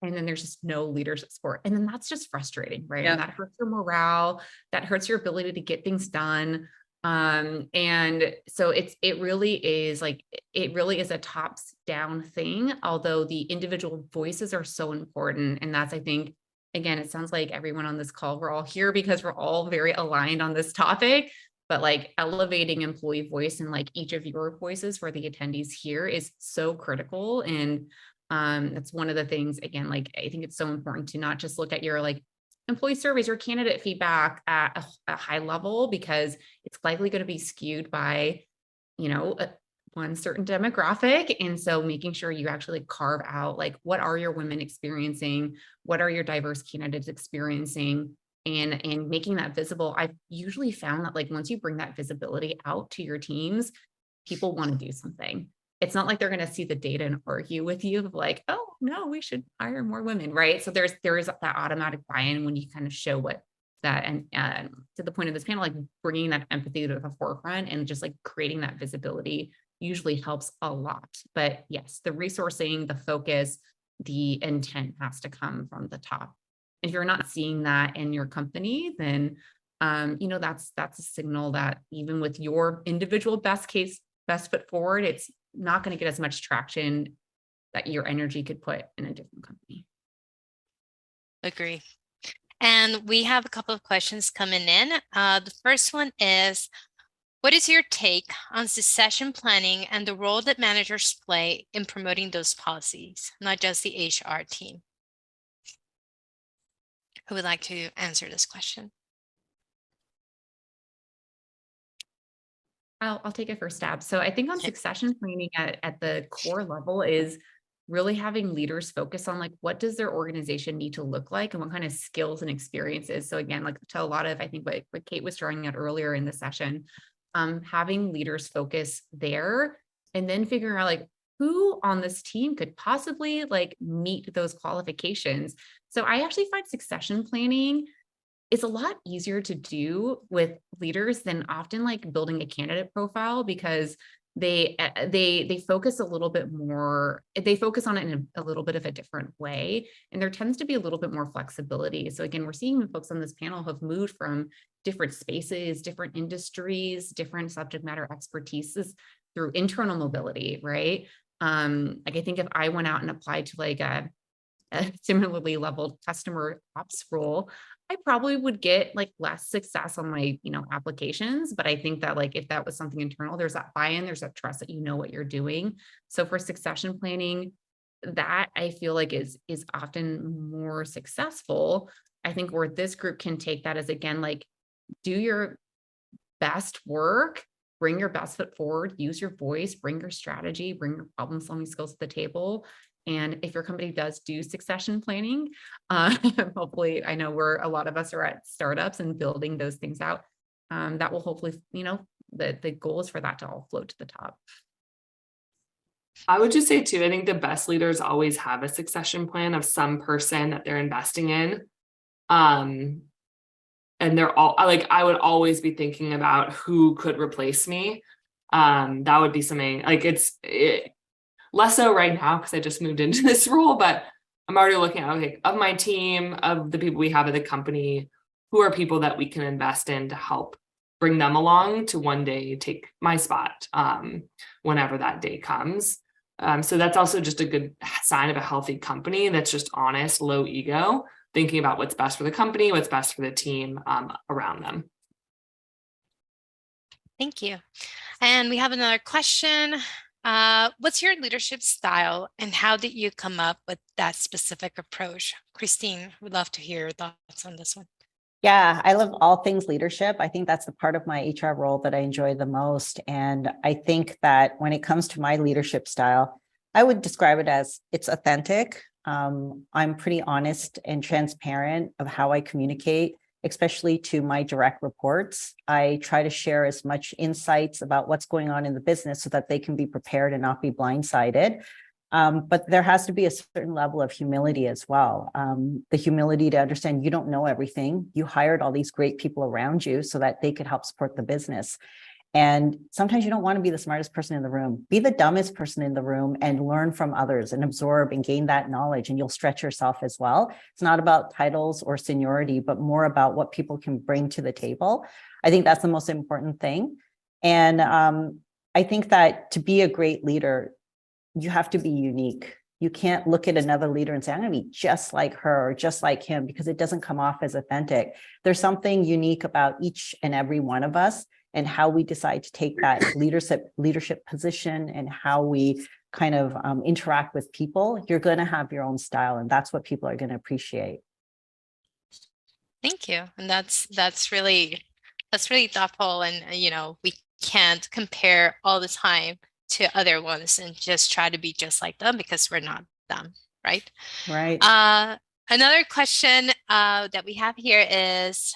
And then there's just no leadership support. And then that's just frustrating, right? Yeah. And that hurts your morale, that hurts your ability to get things done. And so it really is a tops down thing, although the individual voices are so important. And that's, I think, again, it sounds like everyone on this call, we're all here because we're all very aligned on this topic, but like elevating employee voice and like each of your voices for the attendees here is so critical. And that's one of the things, again, like, I think it's so important to not just look at your like employee surveys or candidate feedback at a high level, because it's likely going to be skewed by, one certain demographic. And so making sure you actually carve out, like, what are your women experiencing? What are your diverse candidates experiencing? And making that visible. I've usually found that like, once you bring that visibility out to your teams, people want to do something. It's not like they're going to see the data and argue with you of like, oh no, we should hire more women, right? So there is that automatic buy-in when you kind of show what that, and to the point of this panel, like bringing that empathy to the forefront and just like creating that visibility usually helps a lot. But yes, the resourcing, the focus, the intent has to come from the top. If you're not seeing that in your company, then that's a signal that even with your individual best foot forward, it's not going to get as much traction that your energy could put in a different company. Agree. And we have a couple of questions coming in. The first one is, what is your take on succession planning and the role that managers play in promoting those policies, not just the HR team? Who would like to answer this question? I'll take a first stab. So I think on succession planning at the core level is really having leaders focus on like, what does their organization need to look like and what kind of skills and experiences. So again, like to a lot of, I think what Kate was drawing out earlier in the session, having leaders focus there and then figuring out like who on this team could possibly like meet those qualifications. So I actually find succession planning it's a lot easier to do with leaders than often like building a candidate profile because they focus a little bit more, they focus on it in a little bit of a different way. And there tends to be a little bit more flexibility. So again, we're seeing folks on this panel have moved from different spaces, different industries, different subject matter expertises through internal mobility, right? Like I think if I went out and applied to like a similarly leveled customer ops role, I probably would get like less success on my, applications. But I think that like, if that was something internal, there's that buy-in, there's that trust that you know what you're doing. So for succession planning, that I feel like is often more successful. I think where this group can take that is again, like do your best work, bring your best foot forward, use your voice, bring your strategy, bring your problem solving skills to the table. And if your company does do succession planning, hopefully, I know a lot of us are at startups and building those things out. That will hopefully, the goal is for that to all float to the top. I would just say too, I think the best leaders always have a succession plan of some person that they're investing in. And they're all like, I would always be thinking about who could replace me. That would be something like less so right now because I just moved into this role, but I'm already looking at, okay, of my team, of the people we have at the company, who are people that we can invest in to help bring them along to one day take my spot whenever that day comes. So that's also just a good sign of a healthy company that's just honest, low ego, thinking about what's best for the company, what's best for the team around them. Thank you. And we have another question. What's your leadership style and how did you come up with that specific approach? Christine, we'd love to hear your thoughts on this one. Yeah, I love all things leadership. I think that's the part of my HR role that I enjoy the most. And I think that when it comes to my leadership style, I would describe it as it's authentic. I'm pretty honest and transparent of how I communicate, especially to my direct reports. I try to share as much insights about what's going on in the business so that they can be prepared and not be blindsided. But there has to be a certain level of humility as well. The humility to understand you don't know everything. You hired all these great people around you so that they could help support the business. And sometimes you don't want to be the smartest person in the room. Be the dumbest person in the room and learn from others and absorb and gain that knowledge, and you'll stretch yourself as well. It's not about titles or seniority, but more about what people can bring to the table. I think that's the most important thing. And I think that to be a great leader, you have to be unique. You can't look at another leader and say, I'm going to be just like her or just like him, because it doesn't come off as authentic. There's something unique about each and every one of us and how we decide to take that leadership position and how we kind of interact with people. You're going to have your own style, and that's what people are going to appreciate. Thank you. And that's really thoughtful. And we can't compare all the time to other ones and just try to be just like them because we're not them, right? Right. Another question that we have here is,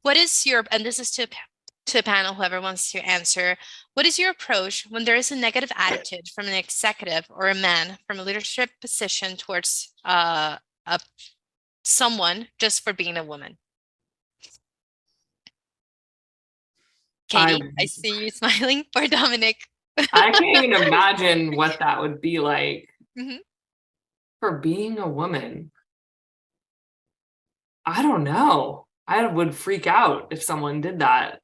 what is your, and this is to a panel, whoever wants to answer, what is your approach when there is a negative attitude from an executive or a man from a leadership position towards someone just for being a woman? Katie, I see you smiling. Or Dominic. I can't even imagine what that would be like Mm-hmm. for being a woman. I don't know. I would freak out if someone did that.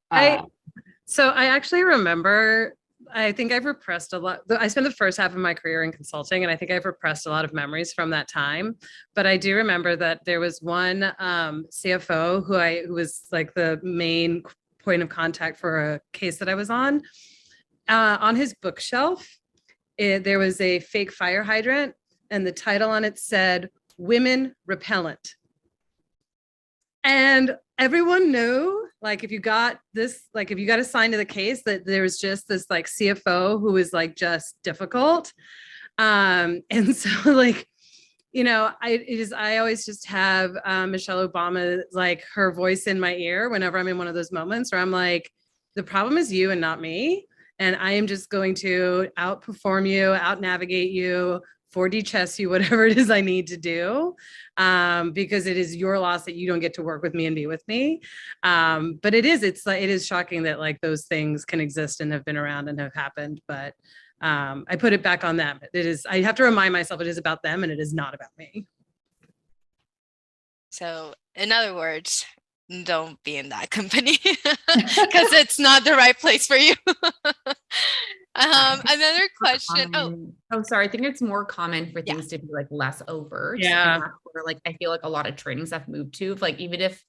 So I actually remember I think I've repressed a lot. I spent the first half of my career in consulting, and I think I've repressed a lot of memories from that time. But I do remember that there was one CFO who was like the main point of contact for a case that I was on. On his bookshelf, there was a fake fire hydrant, and the title on it said "Women Repellent." And everyone knew, like, if you got assigned to the case, that there was just this like CFO who was like just difficult. And so like, I always just have Michelle Obama, like her voice in my ear whenever I'm in one of those moments where I'm like, the problem is you and not me. And I am just going to outperform you, out navigate you, 4D chess you, whatever it is I need to do, because it is your loss that you don't get to work with me and be with me. But it is shocking that like those things can exist and have been around and have happened. But I put it back on them. I have to remind myself it is about them and it is not about me. So in other words, don't be in that company because it's not the right place for you. Another question. Sorry. I think it's more common for things to be like less overt. Yeah. And that's where, like, I feel like a lot of trainings have moved to, like, even if,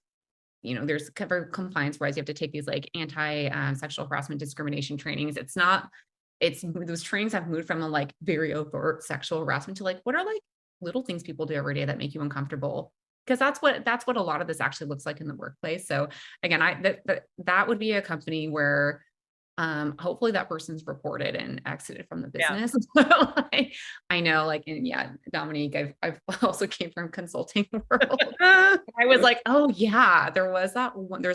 there's cover compliance wise, you have to take these like anti-sexual harassment discrimination trainings. Those trainings have moved from a like very overt sexual harassment to like, what are like little things people do every day that make you uncomfortable? Because that's what a lot of this actually looks like in the workplace. So again, that would be a company where hopefully that person's reported and exited from the business. Yeah. I know, like, and yeah, Dominique, I've also came from consulting world. I was like, oh yeah, there's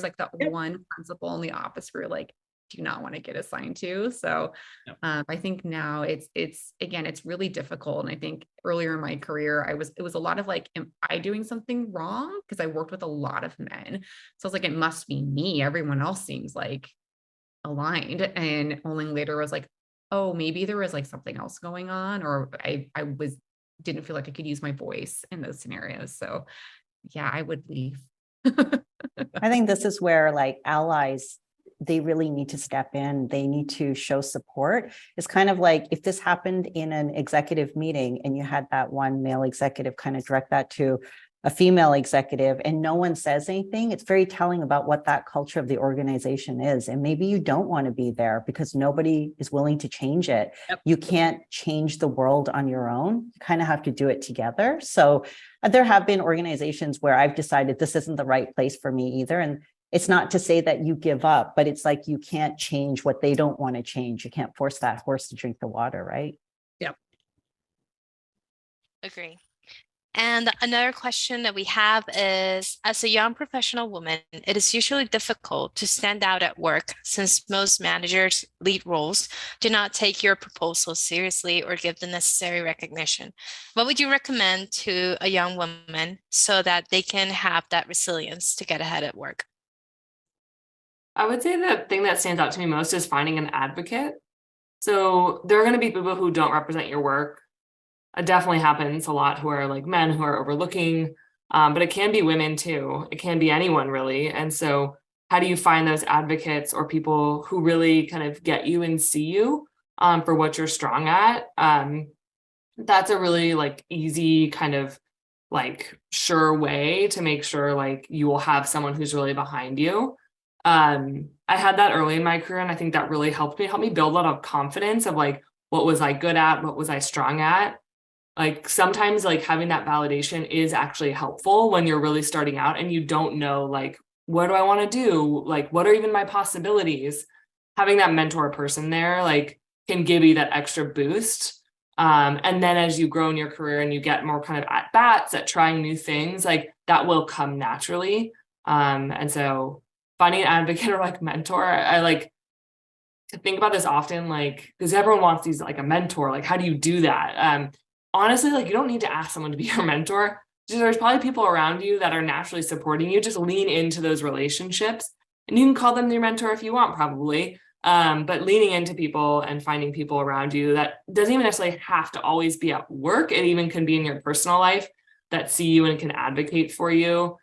like that one principal in the office where like, do you not want to get assigned to? So I think now it's again, it's really difficult. And I think earlier in my career, it was a lot of like, am I doing something wrong? Because I worked with a lot of men. So I was like, it must be me. Everyone else seems like aligned. And only later was like, oh, maybe there was like something else going on, or I didn't feel like I could use my voice in those scenarios. So yeah, I would leave. I think this is where like allies, they really need to step in. They need to show support. It's kind of like if this happened in an executive meeting and you had that one male executive kind of direct that to a female executive and no one says anything, it's very telling about what that culture of the organization is. And maybe you don't want to be there because nobody is willing to change it. Yep. You can't change the world on your own. You kind of have to do it together. So there have been organizations where I've decided this isn't the right place for me either. And it's not to say that you give up, but it's like you can't change what they don't want to change. You can't force that horse to drink the water, right? Yep. Agree. And another question that we have is, as a young professional woman, it is usually difficult to stand out at work since most managers, lead roles, do not take your proposal seriously or give the necessary recognition. What would you recommend to a young woman so that they can have that resilience to get ahead at work? I would say the thing that stands out to me most is finding an advocate. So there are going to be people who don't represent your work. It definitely happens a lot who are like men who are overlooking, but it can be women too. It can be anyone really. And so how do you find those advocates or people who really kind of get you and see you for what you're strong at? That's a really like easy kind of like sure way to make sure like you will have someone who's really behind you. I had that early in my career, and I think that really helped me build a lot of confidence of like, what was I good at? What was I strong at? Like sometimes like having that validation is actually helpful when you're really starting out and you don't know, like, what do I want to do? Like, what are even my possibilities? Having that mentor person there, like, can give you that extra boost. And then as you grow in your career and you get more kind of at bats at trying new things, like that will come naturally. And so finding an advocate or like mentor, I like to think about this often, like, because everyone wants these like a mentor, like, how do you do that? Honestly, like, you don't need to ask someone to be your mentor. There's probably people around you that are naturally supporting you. Just lean into those relationships, and you can call them your mentor if you want, probably. But leaning into people and finding people around you that doesn't even necessarily have to always be at work. It even can be in your personal life that see you and can advocate for you.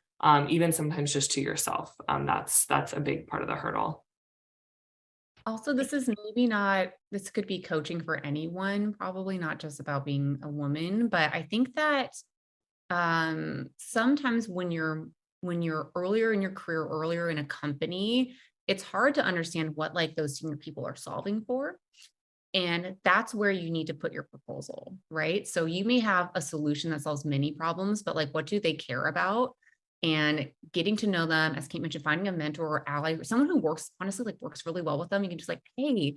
Even sometimes just to yourself. That's a big part of the hurdle. Also, this is maybe not, this could be coaching for anyone, probably not just about being a woman, but I think that sometimes when you're earlier in your career, earlier in a company, it's hard to understand what like those senior people are solving for. And that's where you need to put your proposal, right? So you may have a solution that solves many problems, but like, what do they care about? And getting to know them, as Kate mentioned, finding a mentor or ally, or someone who works, honestly, like works really well with them. You can just like, hey,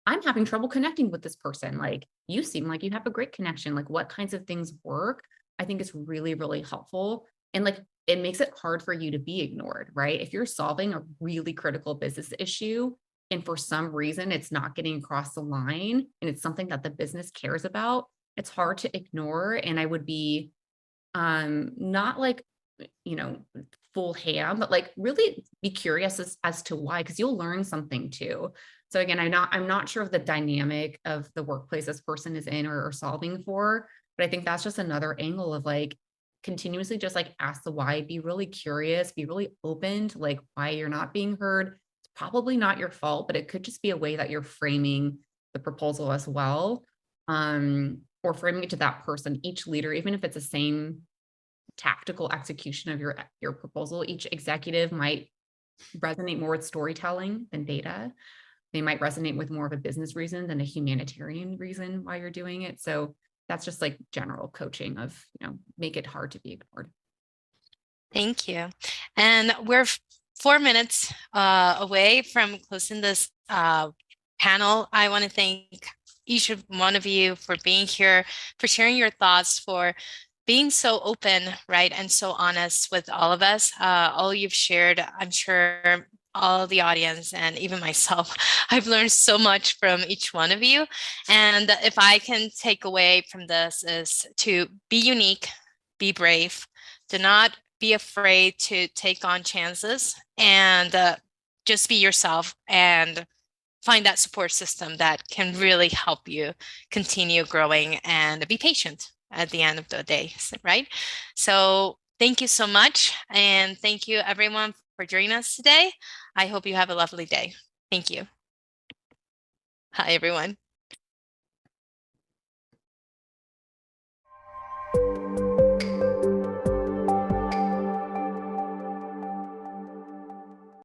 I'm having trouble connecting with this person. Like, you seem like you have a great connection. Like, what kinds of things work? I think it's really, really helpful. And like, it makes it hard for you to be ignored, right? If you're solving a really critical business issue and for some reason it's not getting across the line and it's something that the business cares about, it's hard to ignore. And I would be not like, you know, full ham, but like really be curious as to why, because you'll learn something too. So again, I'm not sure of the dynamic of the workplace this person is in or solving for, but I think that's just another angle of like continuously just like ask the why, be really curious, be really open to like why you're not being heard. It's probably not your fault, but it could just be a way that you're framing the proposal as well. Or framing it to that person, each leader, even if it's the same tactical execution of your proposal, each executive might resonate more with storytelling than data. They might resonate with more of a business reason than a humanitarian reason why you're doing it. So that's just like general coaching of, you know, make it hard to be ignored. Thank you. And we're 4 minutes away from closing this panel. I want to thank each one of you for being here, for sharing your thoughts, for being so open, right, and so honest with all of us. All you've shared, I'm sure all the audience and even myself, I've learned so much from each one of you. And if I can take away from this is to be unique, be brave, do not be afraid to take on chances, and just be yourself and find that support system that can really help you continue growing, and be patient at the end of the day, right? So thank you so much. And thank you everyone for joining us today. I hope you have a lovely day. Thank you. Hi, everyone.